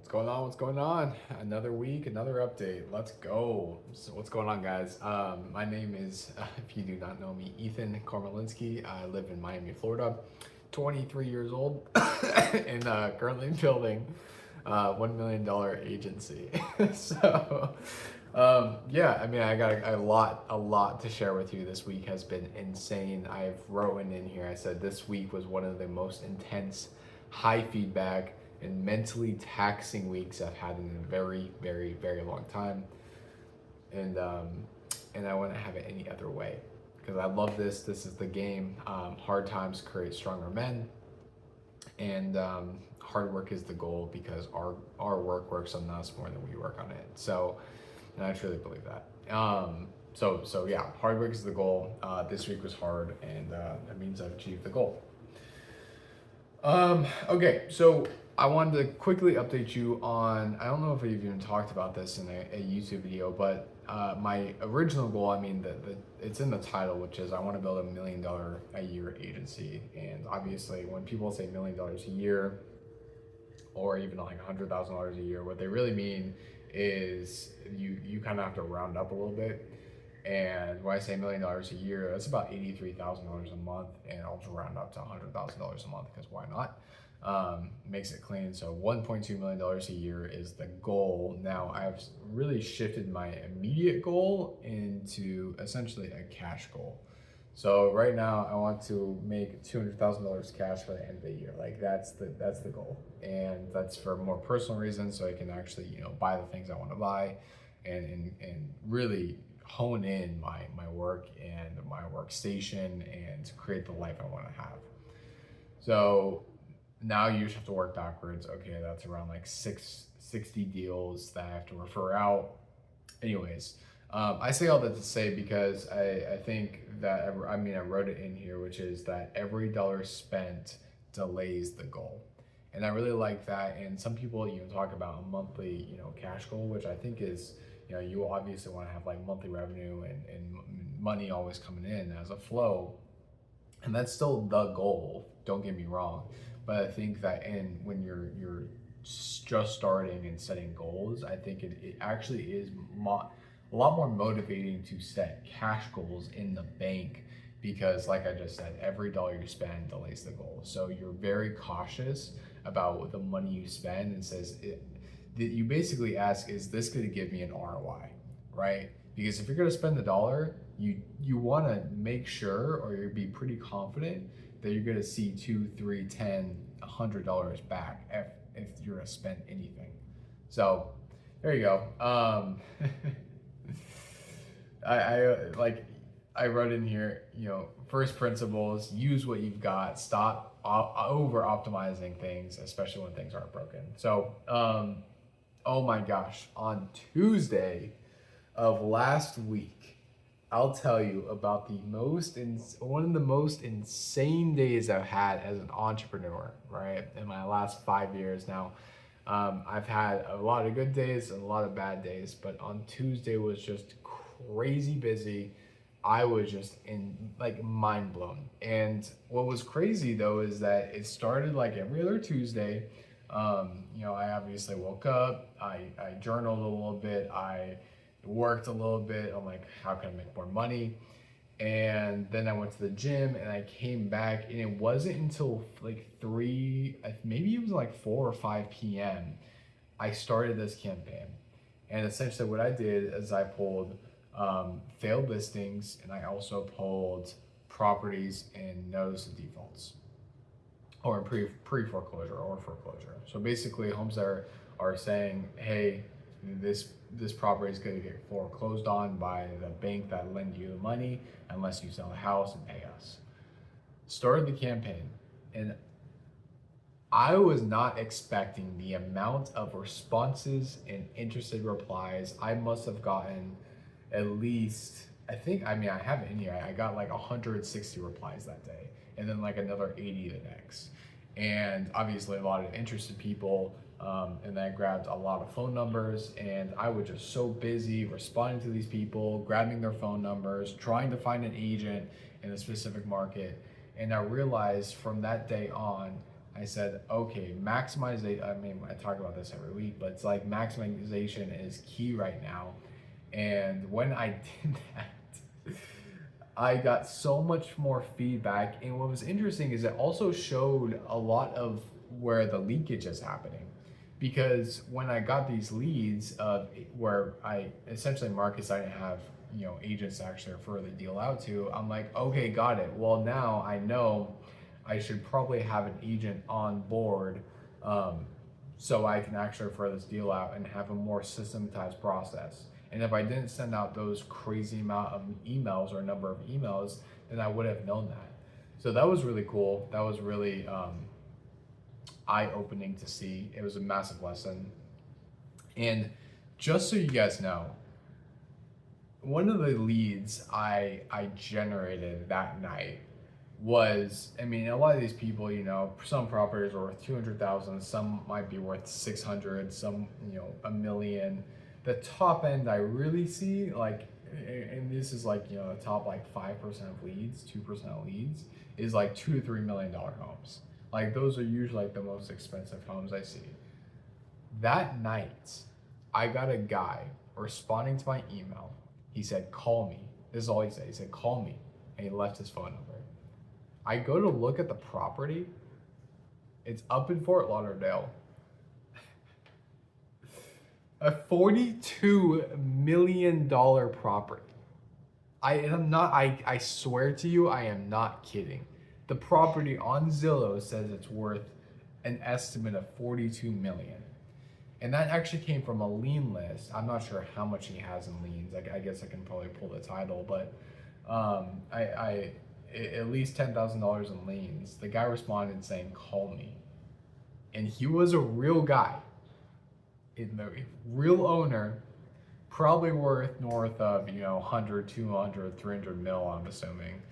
What's going on? What's going on? Another week, another update. Let's go. So, what's going on, guys? My name is, if you do not know me, Ethan Kormalinski. I live in Miami, Florida. 23 years old, and currently building $1 million agency. so, yeah, I mean, I got a lot to share with you. This week has been insane. I've written in here. I said this week was one of the most intense, high feedback and mentally taxing weeks I've had in a very, very, very long time. And I wouldn't have it any other way because I love this. This is the game. Hard times create stronger men, and hard work is the goal because our work works on us more than we work on it. So, and I truly believe that. So yeah, hard work is the goal. This week was hard, and that means I've achieved the goal. Okay, so I wanted to quickly update you on, I don't know if we've even talked about this in a YouTube video, but my original goal, I mean, it's in the title, which is I want to build $1 million a year agency. And obviously, when people say $1 million a year, or even like $100,000 a year, what they really mean is you kind of have to round up a little bit. And when I say $1 million a year, that's about $83,000 a month, and I'll just round up to $100,000 a month because why not? Makes it clean. So $1.2 million a year is the goal. Now I've really shifted my immediate goal into essentially a cash goal. So right now I want to make $200,000 cash by the end of the year. Like that's the goal, and that's for more personal reasons, so I can actually buy the things I want to buy, and really hone in my work and my workstation and create the life I want to have. So now you just have to work backwards. Okay, that's around like 60 deals that I have to refer out. Anyways, I say all that to say because I think that, I wrote it in here, which is that every dollar spent delays the goal. And I really like that. And some people talk about a monthly cash goal, which I think is, you obviously want to have like monthly revenue and money always coming in as a flow. And that's still the goal, don't get me wrong. But I think that when you're just starting and setting goals, I think it actually is a lot more motivating to set cash goals in the bank, because like I just said, every dollar you spend delays the goal. So you're very cautious about the money you spend, and you basically ask, is this going to give me an ROI, right? Because if you're going to spend the dollar, you want to make sure, or you'd be pretty confident that you're going to see $2, $3, $10, $100 back if you're going to spend anything. So there you go. I wrote in here, first principles: use what you've got, stop over optimizing things, especially when things aren't broken. So, oh my gosh, on Tuesday of last week, I'll tell you about one of the most insane days I've had as an entrepreneur, right? In my last 5 years now. I've had a lot of good days and a lot of bad days, but on Tuesday was just crazy busy. I was just mind blown. And what was crazy though is that it started like every other Tuesday. I obviously woke up, I journaled a little bit, I worked a little bit. I'm like, how can I make more money? And then I went to the gym and I came back, and it wasn't until like maybe it was like 4 or 5 p.m. I started this campaign. And essentially what I did is I pulled failed listings, and I also pulled properties in notice of defaults, or in pre-foreclosure or foreclosure. So basically homes that are saying, hey, this property is going to get foreclosed on by the bank that lend you the money unless you sell the house and pay us. Started the campaign, and I was not expecting the amount of responses and interested replies. I must have gotten at least, I have it in here, I got like 160 replies that day, and then like another 80 the next. And obviously a lot of interested people, and then I grabbed a lot of phone numbers, and I was just so busy responding to these people, grabbing their phone numbers, trying to find an agent in a specific market. And I realized from that day on, I said, okay, maximization. I mean, I talk about this every week, but it's like maximization is key right now. And when I did that, I got so much more feedback. And what was interesting is it also showed a lot of where the leakage is happening. Because when I got these leads where I essentially Marcus, I didn't have agents to actually refer the deal out to. I'm like, okay, got it. Well, now I know I should probably have an agent on board, so I can actually refer this deal out and have a more systematized process. And if I didn't send out those crazy amount of emails or number of emails, then I would have known that. So that was really cool. That was really eye-opening to see. It was a massive lesson. And just so you guys know, one of the leads I generated that night was, I mean, a lot of these people, some properties are worth 200,000, some might be worth 600, some, a million. The top end I really see, like, and this is like, the top like 5% of leads, 2% of leads, is like $2 to $3 million homes. Like, those are usually like the most expensive homes I see. That night, I got a guy responding to my email. He said, call me. This is all he said. He said, call me. And he left his phone number. I go to look at the property. It's up in Fort Lauderdale. A $42 million property. I swear to you, I am not kidding. The property on Zillow says it's worth an estimate of 42 million. And that actually came from a lien list. I'm not sure how much he has in liens. I guess I can probably pull the title, but at least $10,000 in liens. The guy responded saying, call me. And he was a real guy. The real owner, probably worth north of 100, 200, 300 mil, I'm assuming.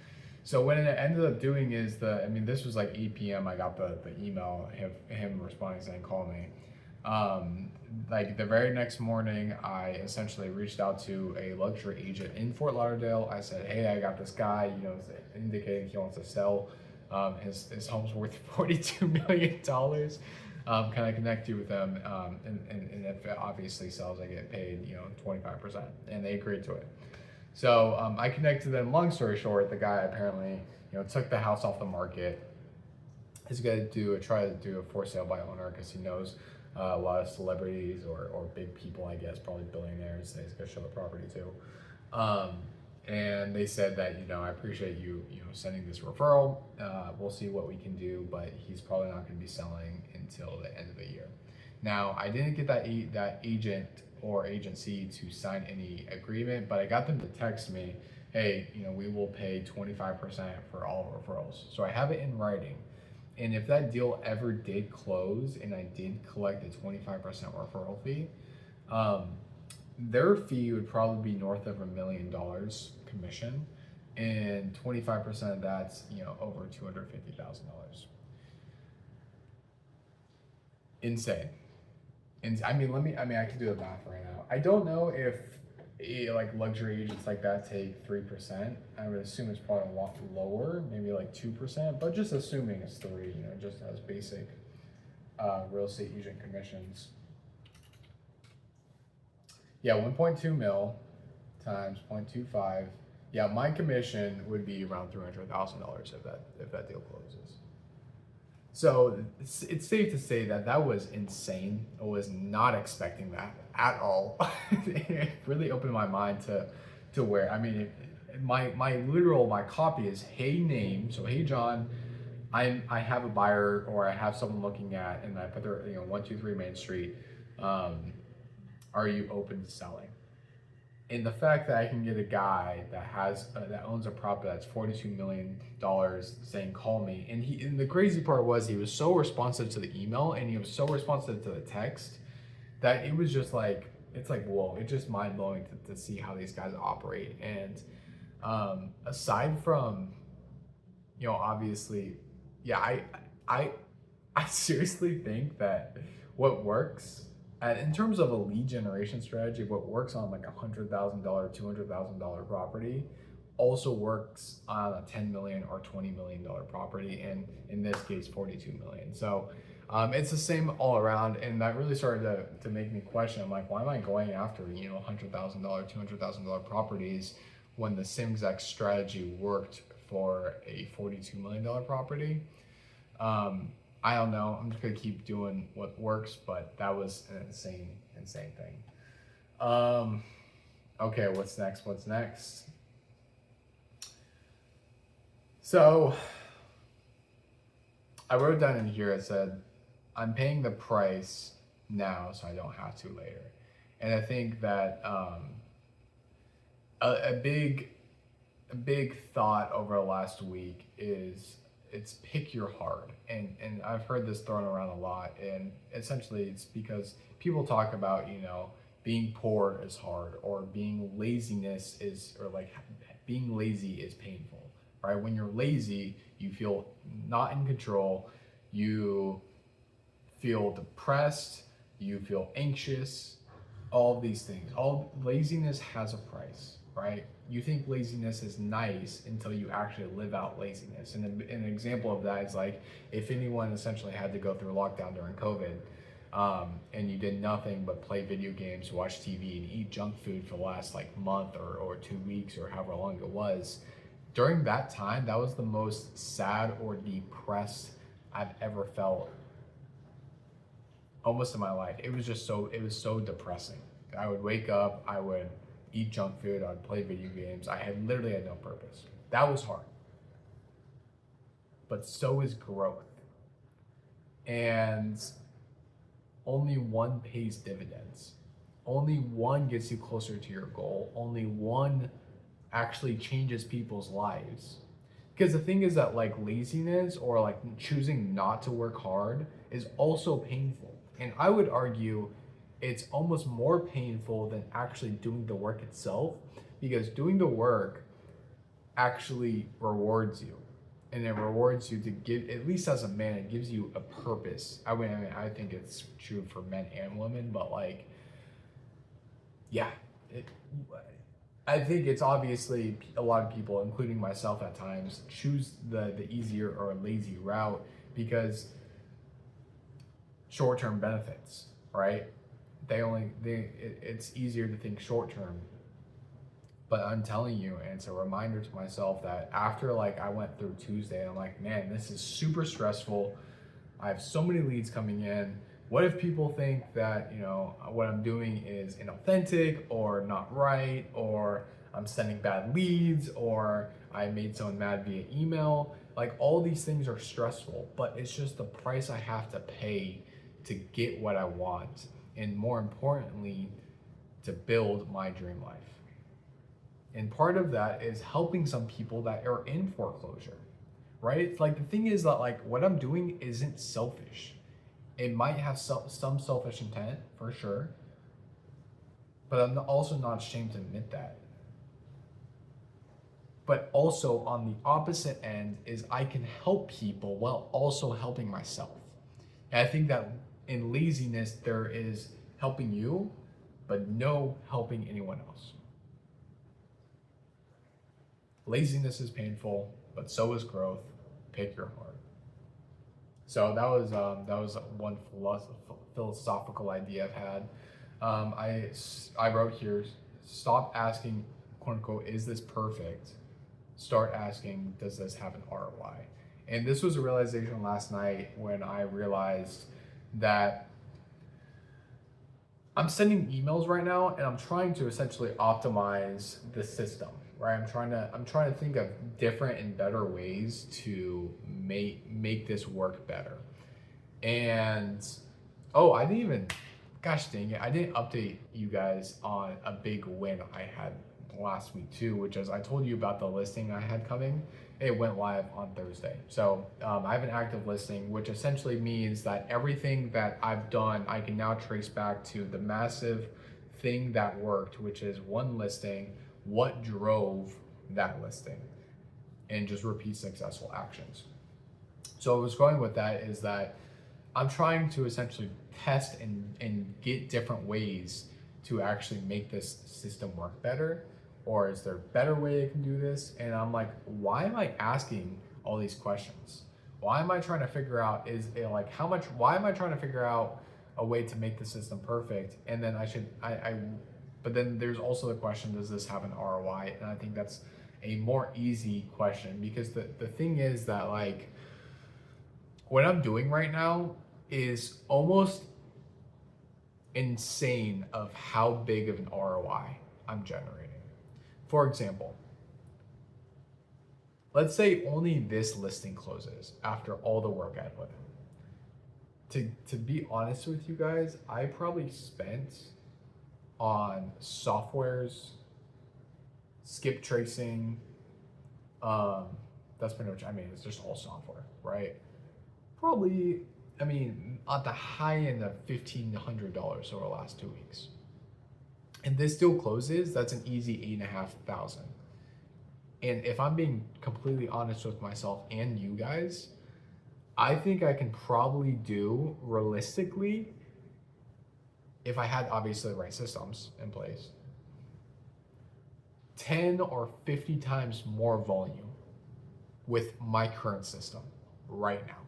So what it ended up doing is this was like 8 p.m. I got the email, him responding saying call me. Like the very next morning, I essentially reached out to a luxury agent in Fort Lauderdale. I said, hey, I got this guy, indicating he wants to sell. His home's worth $42 million. Can I connect you with them? And if it obviously sells, I get paid, 25%. And they agreed to it. So I connected them. Long story short, the guy apparently, took the house off the market. He's going to try to do a for sale by owner because he knows a lot of celebrities or big people, I guess, probably billionaires that he's going to show the property to. And they said that, I appreciate you, sending this referral. We'll see what we can do, but he's probably not going to be selling until the end of the year. Now, I didn't get that agent or agency to sign any agreement, but I got them to text me, hey, we will pay 25% for all referrals. So I have it in writing. And if that deal ever did close and I did collect a 25% referral fee, their fee would probably be north of $1 million commission, and 25% of that's over $250,000. Insane. And I can do the math right now. I don't know if like luxury agents like that take 3%. I would assume it's probably a lot lower, maybe like 2%, but just assuming it's 3, just as basic real estate agent commissions. Yeah, 1.2 mil times 0.25. Yeah, my commission would be around $300,000 if that deal closes. So it's safe to say that was insane. I was not expecting that at all. It really opened my mind to where, my copy is, hey name, so hey John, I have a buyer or I have someone looking at, and I put their 123 Main Street. Are you open to selling? And the fact that I can get a guy that owns a property that's $42 million saying call me, and the crazy part was he was so responsive to the email and he was so responsive to the text that it was just like, it's like, whoa, it's just mind blowing to see how these guys operate. And aside from obviously, yeah, I seriously think that what works in terms of a lead generation strategy, what works on like $100,000, $200,000 property also works on a 10 million or $20 million property, and in this case 42 million. So it's the same all around, and that really started to make me question. I'm like, why am I going after $100,000, $200,000 properties when the same exact strategy worked for a $42 million property? I don't know. I'm just gonna keep doing what works, but that was an insane thing. Okay, what's next? So I wrote down in here, it said, I'm paying the price now so I don't have to later. And I think that a big thought over the last week is it's pick your hard. And I've heard this thrown around a lot, and essentially it's because people talk about, being poor is hard, or being lazy is painful, right? When you're lazy, you feel not in control, you feel depressed, you feel anxious, all of these things. All laziness has a price, right? You think laziness is nice until you actually live out laziness. And an example of that is like if anyone essentially had to go through lockdown during COVID, and you did nothing but play video games, watch TV, and eat junk food for the last month or 2 weeks or however long it was. During that time, that was the most sad or depressed I've ever felt almost in my life. It was so depressing. I would wake up, I would eat junk food, I would play video games. I literally had no purpose. That was hard. But so is growth. And only one pays dividends. Only one gets you closer to your goal. Only one actually changes people's lives. Because the thing is that laziness or choosing not to work hard is also painful. And I would argue it's almost more painful than actually doing the work itself, because doing the work actually rewards you. And it rewards you to give, at least as a man, it gives you a purpose. I mean, I think it's true for men and women, but I think it's obviously a lot of people, including myself at times, choose the easier or lazy route because short-term benefits, right? It's easier to think short-term. But I'm telling you, and it's a reminder to myself that after I went through Tuesday, I'm like, man, this is super stressful. I have so many leads coming in. What if people think that, what I'm doing is inauthentic or not right, or I'm sending bad leads, or I made someone mad via email? All these things are stressful, but it's just the price I have to pay to get what I want. And more importantly, to build my dream life. And part of that is helping some people that are in foreclosure, right? It's the thing is that what I'm doing isn't selfish. It might have some selfish intent for sure, but I'm also not ashamed to admit that. But also on the opposite end is I can help people while also helping myself. And I think that in laziness, there is helping you, but no helping anyone else. Laziness is painful, but so is growth. Pick your heart. So that was one philosophical idea I've had. I wrote here: stop asking, quote unquote, is this perfect? Start asking, does this have an ROI? And this was a realization last night when I realized that I'm sending emails right now, and I'm trying to essentially optimize the system. Right, I'm trying to think of different and better ways to make this work better. And I didn't even, gosh dang it, I didn't update you guys on a big win I had last week too, which is I told you about the listing I had coming. It went live on Thursday. So I have an active listing, which essentially means that everything that I've done, I can now trace back to the massive thing that worked, which is one listing, what drove that listing, and just repeat successful actions. So I was going with that is that I'm trying to essentially test and get different ways to actually make this system work better, Or is there a better way I can do this? And I'm like, why am I asking all these questions? Why am I trying to figure out why am I trying to figure out a way to make the system perfect? And then but then there's also the question, does this have an ROI? And I think that's a more easy question, because the thing is that like what I'm doing right now is almost insane of how big of an ROI I'm generating. For example, let's say only this listing closes after all the work I put in. To be honest with you guys, I probably spent on softwares, skip tracing, that's pretty much, it's just all software, right? Probably, at the high end of $1,500 over the last 2 weeks. And this still closes, that's an easy $8,500. And if I'm being completely honest with myself and you guys, I think I can probably do realistically, if I had obviously the right systems in place, 10 or 50 times more volume with my current system right now.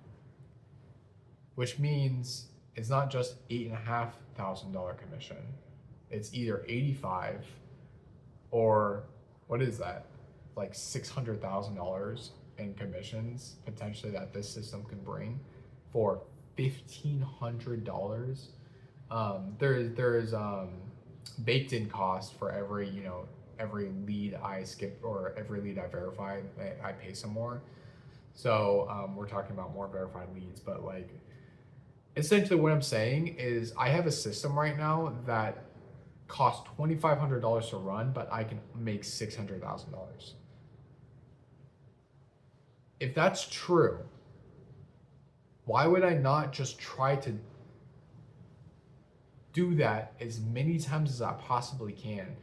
Which means it's not just $8,500 commission. It's either 85 or what is that? Like $600,000 in commissions potentially that this system can bring for $1,500. There is baked in cost for every lead I skip or every lead I verify. I pay some more. So we're talking about more verified leads, but like essentially what I'm saying is I have a system right now that costs $2,500 to run, but I can make $600,000. If that's true, why would I not just try to do that as many times as I possibly can,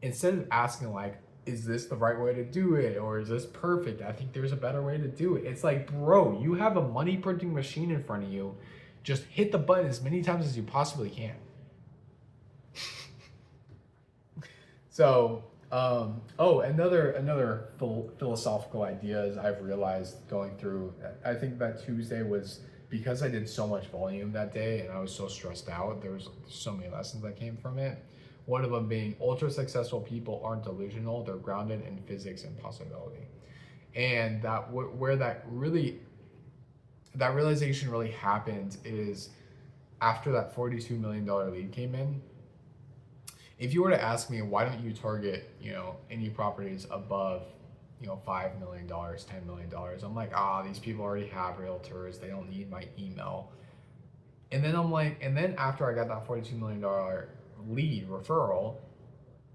instead of asking like, is this the right way to do it? Or is this perfect? I think there's a better way to do it. It's like, bro, you have a money printing machine in front of you. Just hit the button as many times as you possibly can. So, another philosophical idea is I've realized going through, I think that Tuesday was because I did so much volume that day and I was so stressed out. There was so many lessons that came from it. One of them being ultra successful people aren't delusional, they're grounded in physics and possibility. And where that realization really happened is after that $42 million lead came in. If you were to ask me, why don't you target, any properties above, $5 million, $10 million? I'm like, these people already have realtors. They don't need my email. And then after I got that $42 million lead referral,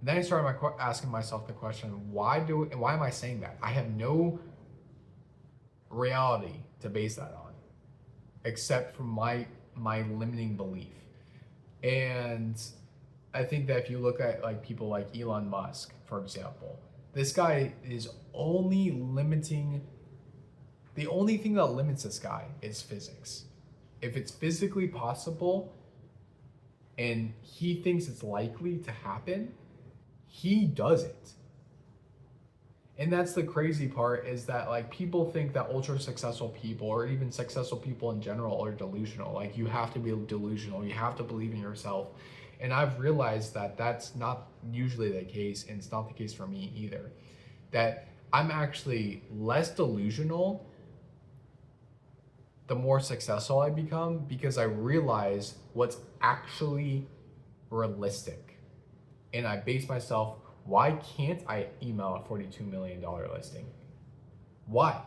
then I started asking myself the question, why am I saying that? I have no reality to base that on, except for my limiting belief. And I think that if you look at like people like Elon Musk, for example, this guy is the only thing that limits this guy is physics. If it's physically possible and he thinks it's likely to happen, he does it. And that's the crazy part, is that like people think that ultra successful people or even successful people in general are delusional. Like you have to be delusional, you have to believe in yourself. And I've realized that that's not usually the case, and it's not the case for me either. That I'm actually less delusional the more successful I become, because I realize what's actually realistic. And I base myself, why can't I email a $42 million listing? Why?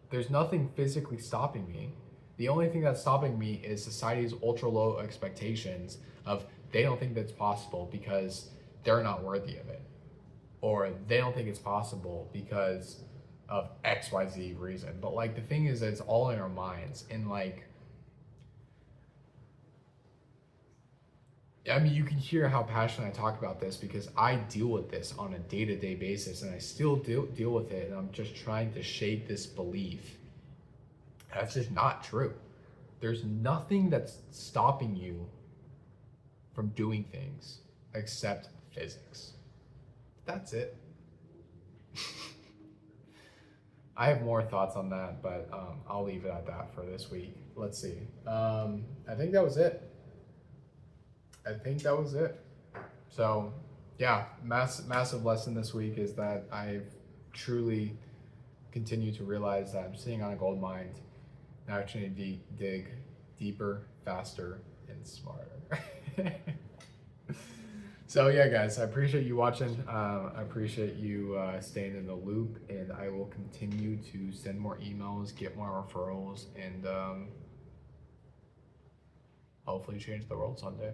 There's nothing physically stopping me. The only thing that's stopping me is society's ultra low expectations of they don't think that's possible because they're not worthy of it. Or they don't think it's possible because of XYZ reason. But like the thing is that it's all in our minds. And like, you can hear how passionate I talk about this because I deal with this on a day-to-day basis, and I still deal with it. And I'm just trying to shake this belief. That's just not true. There's nothing that's stopping you from doing things except physics. that's it. I have more thoughts on that, but I'll leave it at that for this week. Let's see. I think that was it. I think that was it. So, yeah, massive lesson this week is that I've truly continued to realize that I'm sitting on a gold mine. Now I actually need to dig deeper, faster, and smarter. So yeah, guys, I appreciate you watching. I appreciate you staying in the loop, and I will continue to send more emails, get more referrals, and hopefully change the world someday.